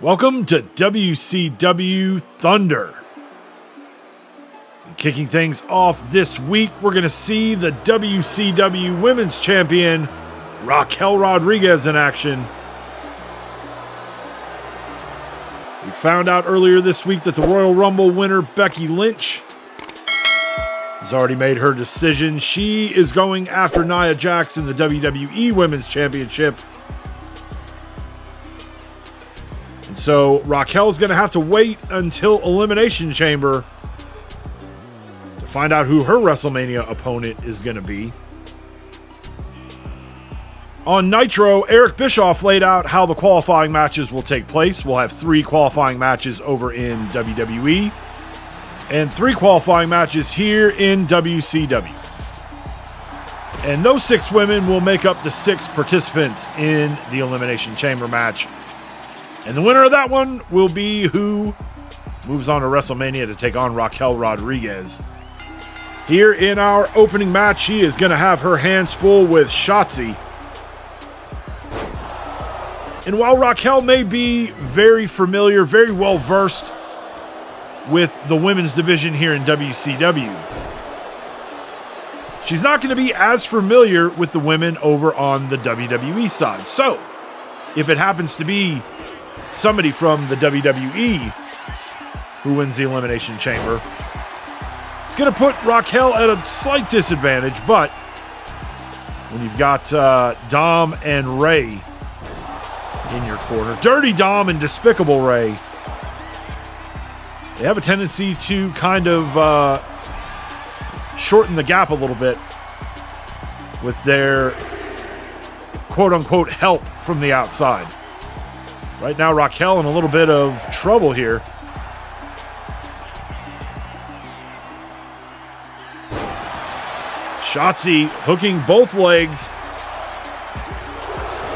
Welcome to WCW Thunder. And kicking things off this week, we're going to see the WCW Women's Champion, Raquel Rodriguez, in action. We found out earlier this week that the Royal Rumble winner, Becky Lynch, has already made her decision. She is going after Nia Jax in the WWE Women's Championship. And so Raquel's going to have to wait until Elimination Chamber to find out who her WrestleMania opponent is going to be. On Nitro, Eric Bischoff laid out how the qualifying matches will take place. We'll have 3 qualifying matches over in WWE and 3 qualifying matches here in WCW. And those 6 women will make up the 6 participants in the Elimination Chamber match. And the winner of that one will be who moves on to WrestleMania to take on Raquel Rodriguez. Here in our opening match, she is going to have her hands full with Shotzi. And while Raquel may be very familiar, very well versed with the women's division here in WCW, she's not going to be as familiar with the women over on the WWE side. So, if it happens to be somebody from the WWE who wins the Elimination Chamber, it's going to put Raquel at a slight disadvantage, but when you've got Dom and Ray in your corner, Dirty Dom and Despicable Ray, they have a tendency to kind of shorten the gap a little bit with their quote-unquote help from the outside. Right now, Raquel in a little bit of trouble here. Shotzi hooking both legs.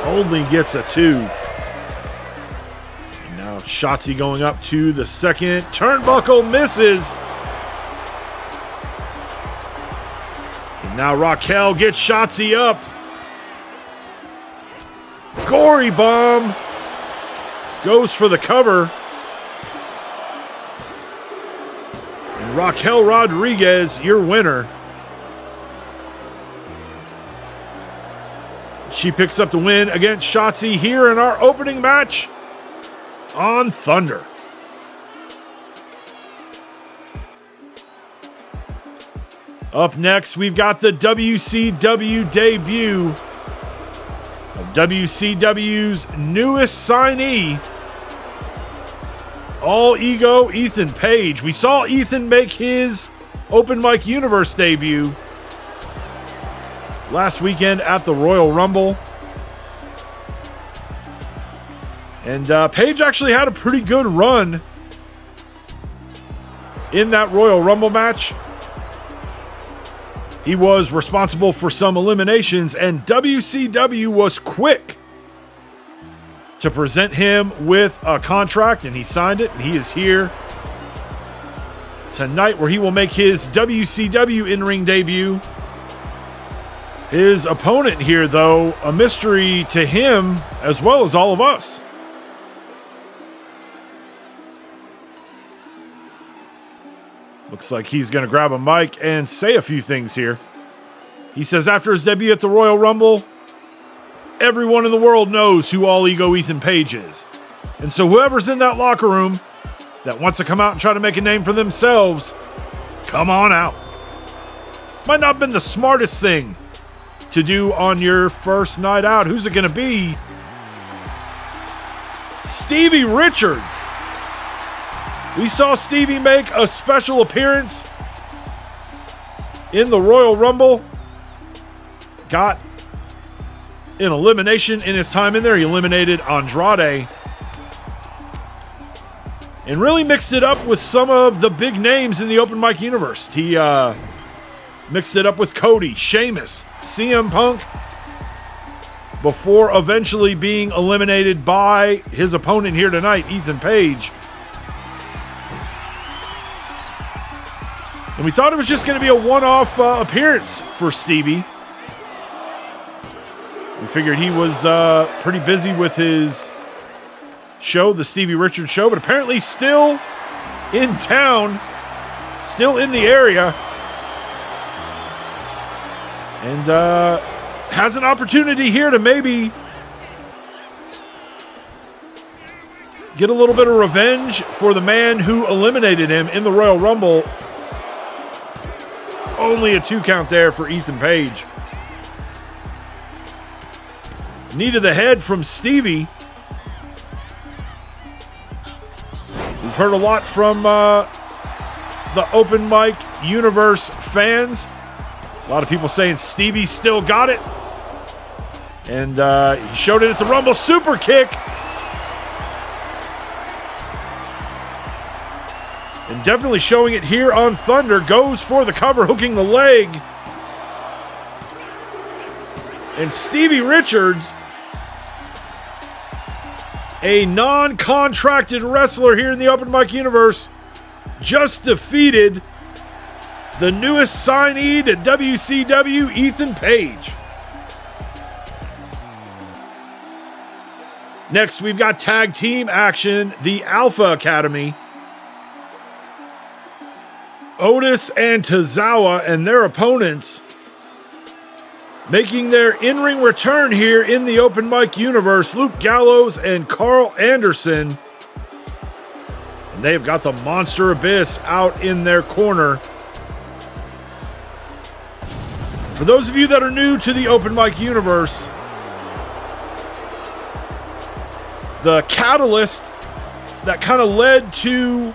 Only gets a 2. And now Shotzi going up to the second turnbuckle, misses. And now Raquel gets Shotzi up. Gory bomb. Goes for the cover. And Raquel Rodriguez, your winner. She picks up the win against Shotzi here in our opening match on Thunder. Up next, we've got the WCW debut of WCW's newest signee, All Ego Ethan Page. We saw Ethan make his Open Mic Universe debut last weekend at the Royal Rumble. And Page actually had a pretty good run in that Royal Rumble match. He was responsible for some eliminations, and WCW was quick to present him with a contract, and he signed it, and he is here tonight where he will make his WCW in-ring debut. His opponent here, though, a mystery to him as well as all of us. Looks like he's going to grab a mic and say a few things here. He says after his debut at the Royal Rumble, everyone in the world knows who All Ego Ethan Page is. And so whoever's in that locker room that wants to come out and try to make a name for themselves, come on out. Might not have been the smartest thing to do on your first night out. Who's it going to be? Stevie Richards. We saw Stevie make a special appearance in the Royal Rumble. Got an elimination in his time in there. He eliminated Andrade. And really mixed it up with some of the big names in the Open Mic Universe. He mixed it up with Cody, Sheamus, CM Punk, before eventually being eliminated by his opponent here tonight, Ethan Page. And we thought it was just going to be a one-off appearance for Stevie. We figured he was pretty busy with his show, the Stevie Richards show, but apparently still in town, still in the area, and has an opportunity here to maybe get a little bit of revenge for the man who eliminated him in the Royal Rumble. Only a 2 count there for Ethan Page. Knee to the head from Stevie. We've heard a lot from the open mic universe fans. A lot of people saying Stevie still got it. And he showed it at the Rumble. Super kick. And definitely showing it here on Thunder. Goes for the cover, hooking the leg. And Stevie Richards, a non-contracted wrestler here in the open mic universe, just defeated the newest signee to WCW, Ethan Page. Next, we've got tag team action, the Alpha Academy. Otis and Tozawa and their opponents making their in-ring return here in the open mic universe, Luke Gallows and Karl Anderson. And they've got the Monster Abyss out in their corner. For those of you that are new to the open mic universe, the catalyst that kind of led to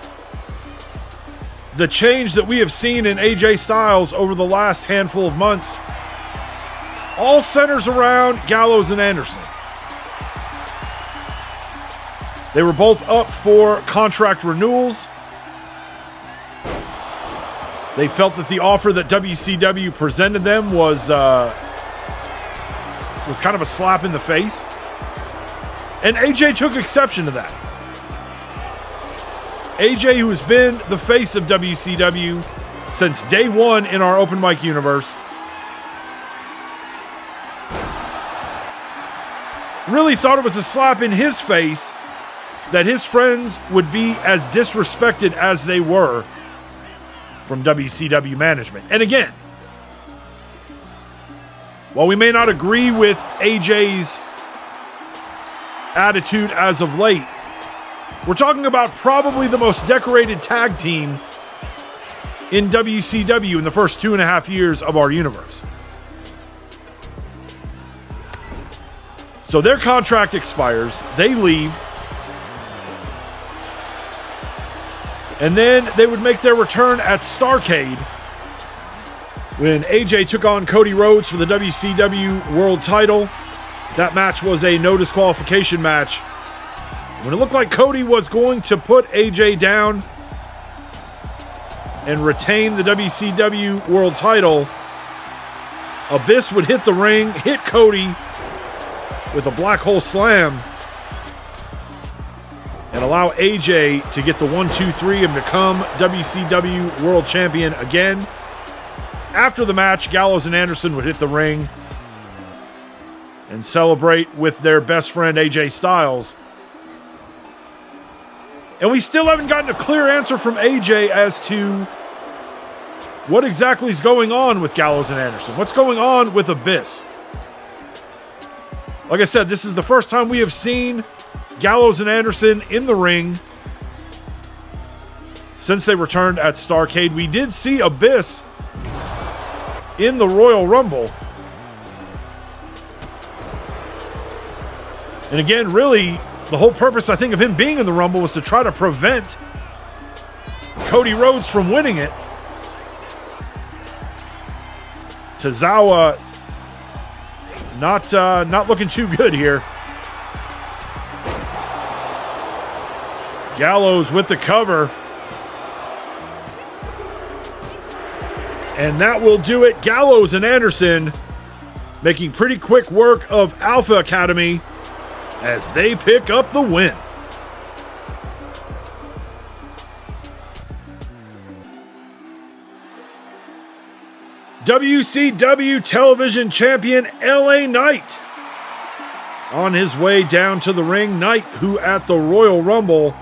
the change that we have seen in AJ Styles over the last handful of months all centers around Gallows and Anderson. They were both up for contract renewals. They felt that the offer that WCW presented them was kind of a slap in the face. And AJ took exception to that. AJ, who has been the face of WCW since day one in our open mic universe, really thought it was a slap in his face that his friends would be as disrespected as they were from WCW management. And again, while we may not agree with AJ's attitude as of late, we're talking about probably the most decorated tag team in WCW in the first 2.5 years of our universe. So their contract expires, they leave, and then they would make their return at STARRCADE when AJ took on Cody Rhodes for the WCW World title. That match was a no disqualification match. When it looked like Cody was going to put AJ down and retain the WCW World title, Abyss would hit the ring, hit Cody with a black hole slam, and allow AJ to get the 1-2-3 and become WCW World Champion again. After the match, Gallows and Anderson would hit the ring and celebrate with their best friend AJ Styles. And we still haven't gotten a clear answer from AJ as to what exactly is going on with Gallows and Anderson. What's going on with Abyss? Like I said, this is the first time we have seen Gallows and Anderson in the ring since they returned at STARRCADE. We did see Abyss in the Royal Rumble. And again, really, the whole purpose, I think, of him being in the Rumble was to try to prevent Cody Rhodes from winning it. Tozawa not looking too good here. Gallows with the cover. And that will do it. Gallows and Anderson making pretty quick work of Alpha Academy as they pick up the win. WCW Television Champion LA Knight On his way down to the ring, Knight, who at the Royal Rumble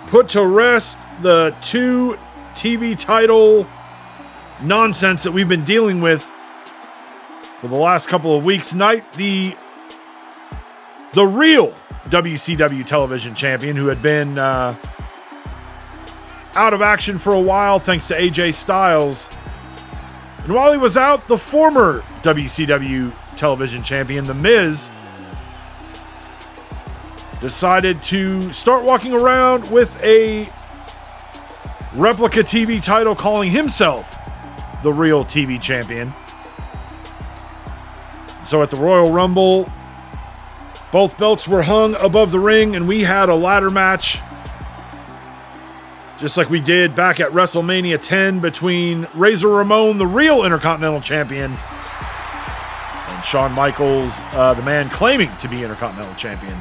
put to rest the 2 TV title nonsense that we've been dealing with for the last couple of weeks. Knight, the real WCW television champion, who had been out of action for a while thanks to AJ Styles. And while he was out, the former WCW television champion, The Miz, decided to start walking around with a replica TV title, calling himself the real TV champion. So at the Royal Rumble, both belts were hung above the ring, and we had a ladder match, just like we did back at WrestleMania 10 between Razor Ramon, the real Intercontinental Champion, and Shawn Michaels, the man claiming to be Intercontinental Champion.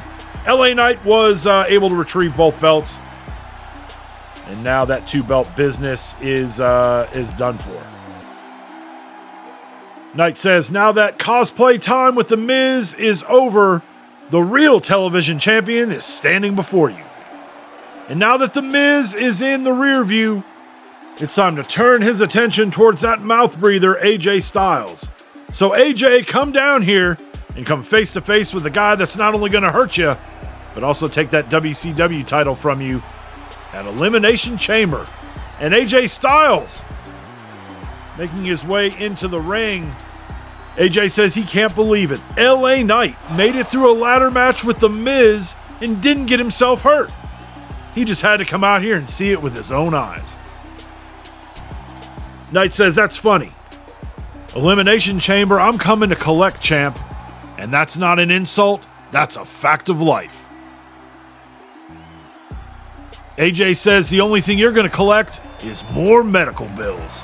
LA Knight was able to retrieve both belts, and now that 2-belt business is done for. Knight says, now that cosplay time with The Miz is over, the real television champion is standing before you. And now that The Miz is in the rear view, it's time to turn his attention towards that mouth breather, AJ Styles. So AJ, come down here and come face to face with the guy that's not only going to hurt you, but also take that WCW title from you at Elimination Chamber. And AJ Styles making his way into the ring. AJ says he can't believe it. LA Knight made it through a ladder match with The Miz and didn't get himself hurt. He just had to come out here and see it with his own eyes. Knight says, that's funny. Elimination Chamber, I'm coming to collect, champ. And that's not an insult, that's a fact of life. AJ says the only thing you're going to collect is more medical bills.